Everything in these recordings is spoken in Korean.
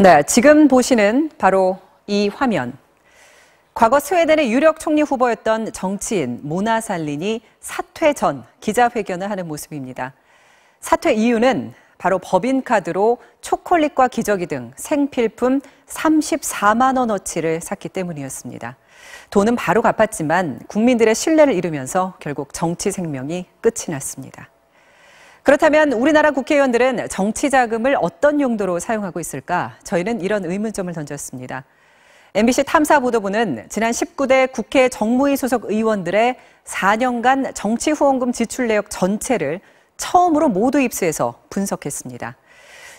네, 지금 보시는 바로 이 화면. 과거 스웨덴의 유력 총리 후보였던 정치인 모나 살린이 사퇴 전 기자회견을 하는 모습입니다. 사퇴 이유는 바로 법인카드로 초콜릿과 기저귀 등 생필품 34만 원어치를 샀기 때문이었습니다. 돈은 바로 갚았지만 국민들의 신뢰를 잃으면서 결국 정치 생명이 끝이 났습니다. 그렇다면 우리나라 국회의원들은 정치 자금을 어떤 용도로 사용하고 있을까? 저희는 이런 의문점을 던졌습니다. MBC 탐사보도부는 지난 19대 국회 정무위 소속 의원들의 4년간 정치 후원금 지출 내역 전체를 처음으로 모두 입수해서 분석했습니다.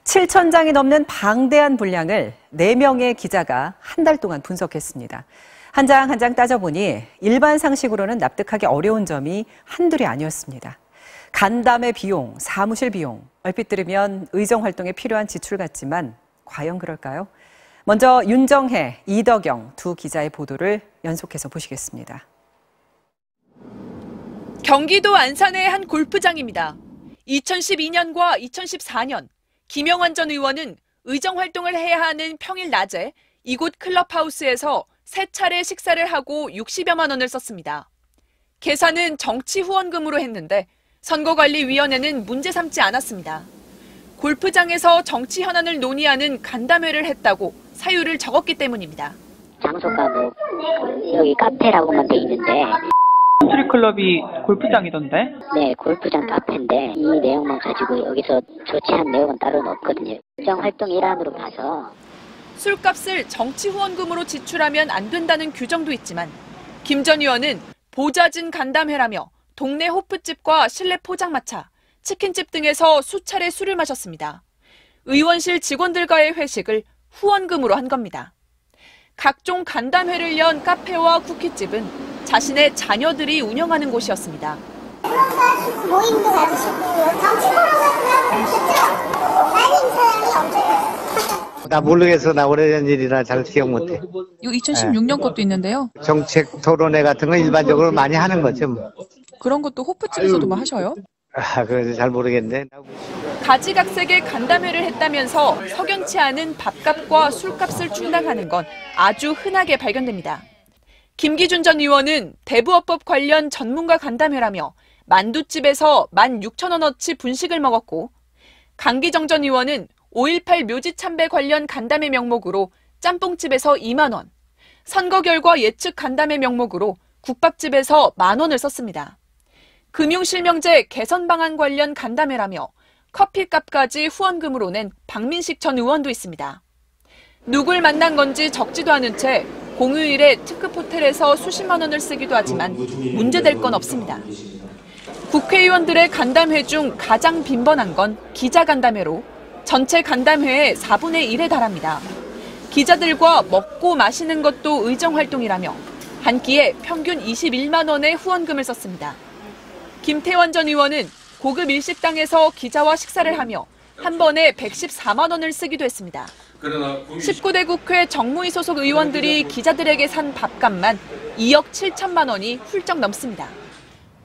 7,000장이 넘는 방대한 분량을 4명의 기자가 한 달 동안 분석했습니다. 한 장 한 장 따져보니 일반 상식으로는 납득하기 어려운 점이 한둘이 아니었습니다. 간담회 비용, 사무실 비용, 얼핏 들으면 의정활동에 필요한 지출 같지만 과연 그럴까요? 먼저 윤정혜, 이덕영 두 기자의 보도를 연속해서 보시겠습니다. 경기도 안산의 한 골프장입니다. 2012년과 2014년 김영환 전 의원은 의정활동을 해야 하는 평일 낮에 이곳 클럽하우스에서 3차례 식사를 하고 60여만 원을 썼습니다. 계산은 정치 후원금으로 했는데 선거관리위원회는 문제 삼지 않았습니다. 골프장에서 정치 현안을 논의하는 간담회를 했다고 사유를 적었기 때문입니다. 장소가 여기 카페라고만 돼 있는데 컨트리 클럽이 골프장이던데? 네, 골프장 카페인데 이 내용만 가지고 여기서 조치한 내용은 따로는 없거든요. 의정활동 일환으로 봐서 술값을 정치 후원금으로 지출하면 안 된다는 규정도 있지만 김 전 의원은 보좌진 간담회라며 동네 호프집과 실내 포장마차, 치킨집 등에서 수차례 술을 마셨습니다. 의원실 직원들과의 회식을 후원금으로 한 겁니다. 각종 간담회를 연 카페와 쿠키집은 자신의 자녀들이 운영하는 곳이었습니다. 모임도 가지시고 나 모르겠어. 나 오래전 일이라 잘 기억 못해. 이거 2016년 것도 있는데요. 정책 토론회 같은 거 일반적으로 많이 하는 거죠. 뭐. 그런 것도 호프집에서도 뭐 하셔요? 그래서 잘 모르겠네. 가지각색의 간담회를 했다면서 석연치 않은 밥값과 술값을 충당하는 건 아주 흔하게 발견됩니다. 김기준 전 의원은 대부업법 관련 전문가 간담회라며 만두집에서 16,000원어치 분식을 먹었고 강기정 전 의원은 5.18 묘지 참배 관련 간담회 명목으로 짬뽕집에서 2만 원, 선거 결과 예측 간담회 명목으로 국밥집에서 10,000원을 썼습니다. 금융실명제 개선 방안 관련 간담회라며 커피값까지 후원금으로 낸 박민식 전 의원도 있습니다. 누굴 만난 건지 적지도 않은 채 공휴일에 특급 호텔에서 수십만 원을 쓰기도 하지만 문제될 건 없습니다. 국회의원들의 간담회 중 가장 빈번한 건 기자간담회로 전체 간담회의 4분의 1에 달합니다. 기자들과 먹고 마시는 것도 의정활동이라며 한 끼에 평균 21만 원의 후원금을 썼습니다. 김태원 전 의원은 고급 일식당에서 기자와 식사를 하며 한 번에 114만 원을 쓰기도 했습니다. 19대 국회 정무위 소속 의원들이 기자들에게 산 밥값만 2억 7천만 원이 훌쩍 넘습니다.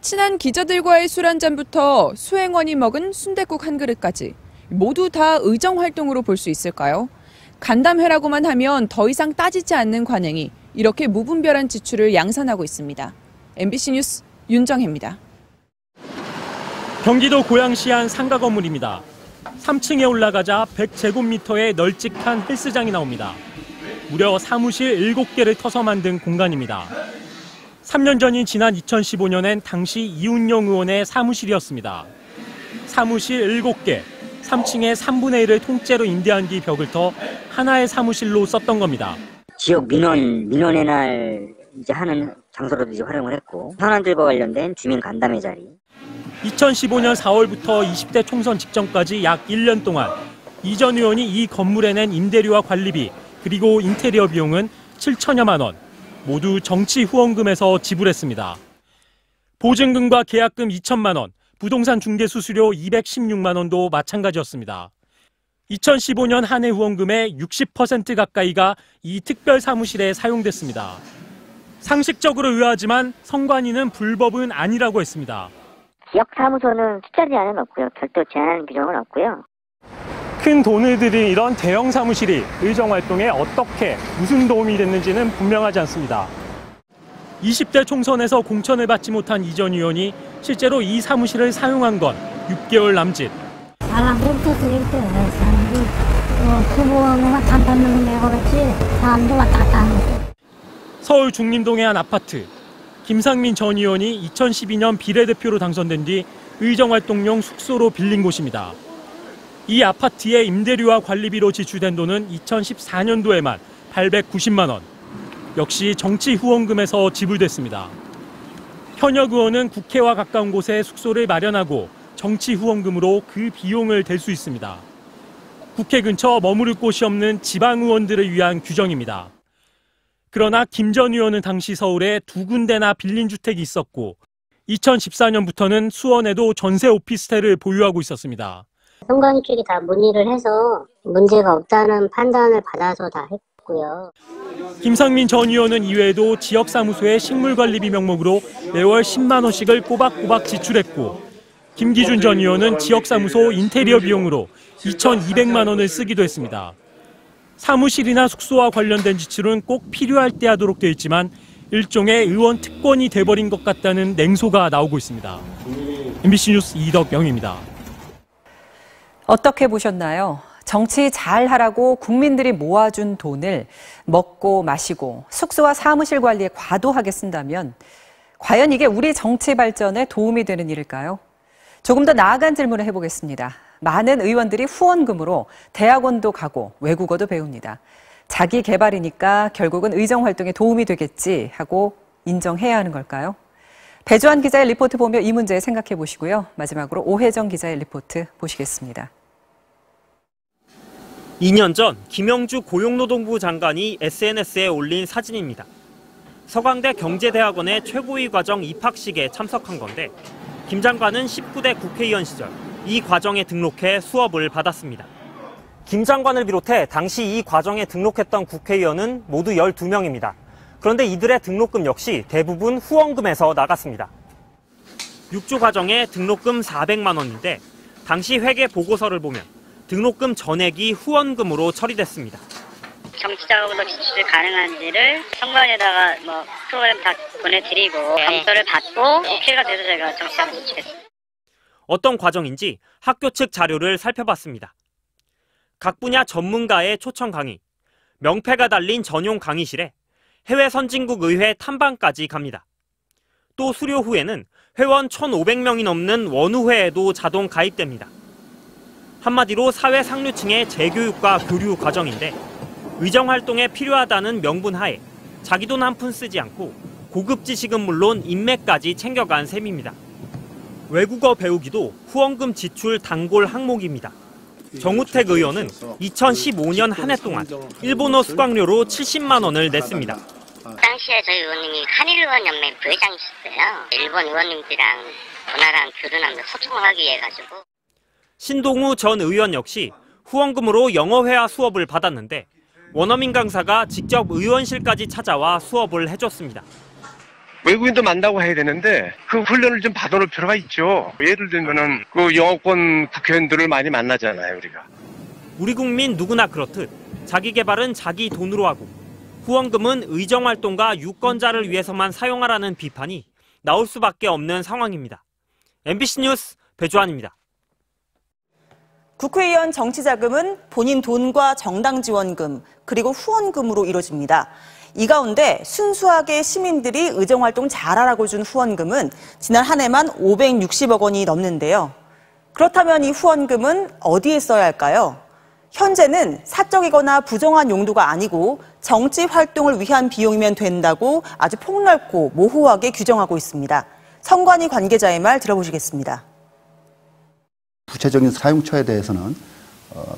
친한 기자들과의 술 한 잔부터 수행원이 먹은 순댓국 한 그릇까지 모두 다 의정활동으로 볼 수 있을까요? 간담회라고만 하면 더 이상 따지지 않는 관행이 이렇게 무분별한 지출을 양산하고 있습니다. MBC 뉴스 윤정혜입니다. 경기도 고양시 한 상가 건물입니다. 3층에 올라가자 100제곱미터의 널찍한 헬스장이 나옵니다. 무려 사무실 7개를 터서 만든 공간입니다. 3년 전인 지난 2015년엔 당시 이훈영 의원의 사무실이었습니다. 사무실 7개, 3층에 3분의 1을 통째로 임대한 뒤 벽을 터 하나의 사무실로 썼던 겁니다. 지역 민원의 날 이제 하는 장소로도 이제 활용을 했고 현안들과 관련된 주민 간담회 자리. 2015년 4월부터 20대 총선 직전까지 약 1년 동안 이 전 의원이 이 건물에 낸 임대료와 관리비 그리고 인테리어 비용은 7천여만 원, 모두 정치 후원금에서 지불했습니다. 보증금과 계약금 2천만 원, 부동산 중개 수수료 216만 원도 마찬가지였습니다. 2015년 한 해 후원금의 60% 가까이가 이 특별 사무실에 사용됐습니다. 상식적으로 의아하지만 선관위는 불법은 아니라고 했습니다. 지역 사무소는 숫자 제한은 없고요. 별도 제한 규정은 없고요. 큰 돈을 들인 이런 대형 사무실이 의정활동에 어떻게 무슨 도움이 됐는지는 분명하지 않습니다. 20대 총선에서 공천을 받지 못한 이 전 의원이 실제로 이 사무실을 사용한 건 6개월 남짓. 사람들이 뜻을 때 사람들이 후보만 단판으로 내걸었지 사람도 왔다 갔다 하는 거지. 서울 중림동의 한 아파트. 김상민 전 의원이 2012년 비례대표로 당선된 뒤 의정활동용 숙소로 빌린 곳입니다. 이 아파트의 임대료와 관리비로 지출된 돈은 2014년도에만 890만 원. 역시 정치 후원금에서 지불됐습니다. 현역 의원은 국회와 가까운 곳에 숙소를 마련하고 정치 후원금으로 그 비용을 댈 수 있습니다. 국회 근처 머무를 곳이 없는 지방 의원들을 위한 규정입니다. 그러나 김 전 의원은 당시 서울에 2군데나 빌린 주택이 있었고 2014년부터는 수원에도 전세 오피스텔을 보유하고 있었습니다. 선관위 쪽이 다 문의를 해서 문제가 없다는 판단을 받아서 다 했고요. 김상민 전 의원은 이외에도 지역사무소의 식물관리비 명목으로 매월 10만 원씩을 꼬박꼬박 지출했고 김기준 전 의원은 지역사무소 인테리어 비용으로 2,200만 원을 쓰기도 했습니다. 사무실이나 숙소와 관련된 지출은 꼭 필요할 때 하도록 되어 있지만 일종의 의원 특권이 돼버린 것 같다는 냉소가 나오고 있습니다. MBC 뉴스 이덕영입니다. 어떻게 보셨나요? 정치 잘하라고 국민들이 모아준 돈을 먹고 마시고 숙소와 사무실 관리에 과도하게 쓴다면 과연 이게 우리 정치 발전에 도움이 되는 일일까요? 조금 더 나아간 질문을 해보겠습니다. 많은 의원들이 후원금으로 대학원도 가고 외국어도 배웁니다. 자기 개발이니까 결국은 의정활동에 도움이 되겠지 하고 인정해야 하는 걸까요? 배주환 기자의 리포트 보며 이 문제 생각해 보시고요. 마지막으로 오혜정 기자의 리포트 보시겠습니다. 2년 전 김영주 고용노동부 장관이 SNS에 올린 사진입니다. 서강대 경제대학원의 최고위 과정 입학식에 참석한 건데 김 장관은 19대 국회의원 시절 이 과정에 등록해 수업을 받았습니다. 김 장관을 비롯해 당시 이 과정에 등록했던 국회의원은 모두 12명입니다. 그런데 이들의 등록금 역시 대부분 후원금에서 나갔습니다. 6주 과정에 등록금 400만 원인데 당시 회계 보고서를 보면 등록금 전액이 후원금으로 처리됐습니다. 정치 작업으로 지출 가능한지를 선관위에다가 프로그램 다 보내드리고 검토를 받고 오케이가 돼서 저희가 정치 작업을 지출했습니다. 어떤 과정인지 학교 측 자료를 살펴봤습니다. 각 분야 전문가의 초청 강의, 명패가 달린 전용 강의실에 해외 선진국 의회 탐방까지 갑니다. 또 수료 후에는 회원 1,500명이 넘는 원우회에도 자동 가입됩니다. 한마디로 사회 상류층의 재교육과 교류 과정인데 의정활동에 필요하다는 명분 하에 자기 돈 한 푼 쓰지 않고 고급 지식은 물론 인맥까지 챙겨간 셈입니다. 외국어 배우기도 후원금 지출 단골 항목입니다. 정우택 의원은 2015년 한 해 동안 일본어 수강료로 70만 원을 냈습니다. 당시에 저희 의원님이 한일의원연맹 부회장이셨어요. 일본 의원님들이랑 문화랑 교류랑 소통하기 위해 가지고. 신동우 전 의원 역시 후원금으로 영어회화 수업을 받았는데 원어민 강사가 직접 의원실까지 찾아와 수업을 해줬습니다. 외국인도 만나고 해야 되는데 그 훈련을 좀 받아놓을 필요가 있죠. 예를 들면은 그 영어권 국회의원들을 많이 만나잖아요, 우리가. 우리 국민 누구나 그렇듯 자기 개발은 자기 돈으로 하고 후원금은 의정활동가 유권자를 위해서만 사용하라는 비판이 나올 수밖에 없는 상황입니다. MBC 뉴스 배주환입니다. 국회의원 정치자금은 본인 돈과 정당 지원금 그리고 후원금으로 이루어집니다. 이 가운데 순수하게 시민들이 의정활동 잘하라고 준 후원금은 지난 한 해만 560억 원이 넘는데요. 그렇다면 이 후원금은 어디에 써야 할까요? 현재는 사적이거나 부정한 용도가 아니고 정치 활동을 위한 비용이면 된다고 아주 폭넓고 모호하게 규정하고 있습니다. 선관위 관계자의 말 들어보시겠습니다. 구체적인 사용처에 대해서는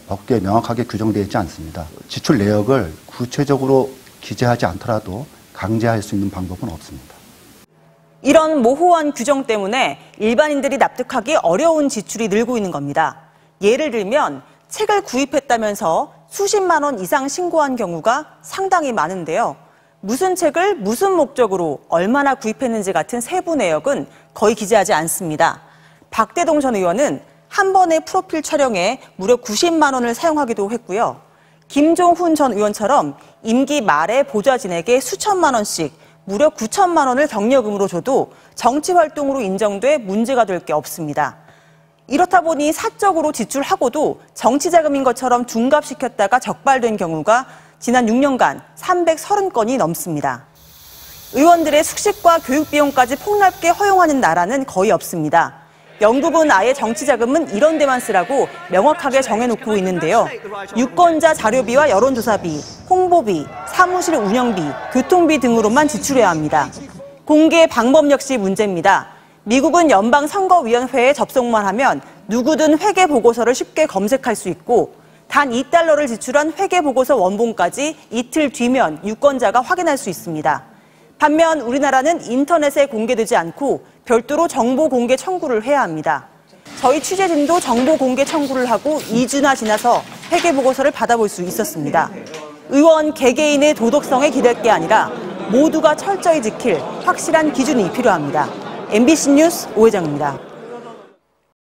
법규에 명확하게 규정되어 있지 않습니다. 지출 내역을 구체적으로 기재하지 않더라도 강제할 수 있는 방법은 없습니다. 이런 모호한 규정 때문에 일반인들이 납득하기 어려운 지출이 늘고 있는 겁니다. 예를 들면 책을 구입했다면서 수십만 원 이상 신고한 경우가 상당히 많은데요. 무슨 책을 무슨 목적으로 얼마나 구입했는지 같은 세부 내역은 거의 기재하지 않습니다. 박대동 전 의원은 한 번의 프로필 촬영에 무려 90만 원을 사용하기도 했고요. 김종훈 전 의원처럼 임기 말에 보좌진에게 수천만 원씩 무려 9천만 원을 경력금으로 줘도 정치활동으로 인정돼 문제가 될 게 없습니다. 이렇다 보니 사적으로 지출하고도 정치자금인 것처럼 둔갑시켰다가 적발된 경우가 지난 6년간 330건이 넘습니다. 의원들의 숙식과 교육비용까지 폭넓게 허용하는 나라는 거의 없습니다. 영국은 아예 정치자금은 이런 데만 쓰라고 명확하게 정해놓고 있는데요. 유권자 자료비와 여론조사비, 홍보비, 사무실 운영비, 교통비 등으로만 지출해야 합니다. 공개 방법 역시 문제입니다. 미국은 연방선거위원회에 접속만 하면 누구든 회계보고서를 쉽게 검색할 수 있고 단 $2를 지출한 회계보고서 원본까지 이틀 뒤면 유권자가 확인할 수 있습니다. 반면 우리나라는 인터넷에 공개되지 않고 별도로 정보 공개 청구를 해야 합니다. 저희 취재진도 정보 공개 청구를 하고 2주나 지나서 회계보고서를 받아볼 수 있었습니다. 의원 개개인의 도덕성에 기댈 게 아니라 모두가 철저히 지킬 확실한 기준이 필요합니다. MBC 뉴스 오혜정입니다.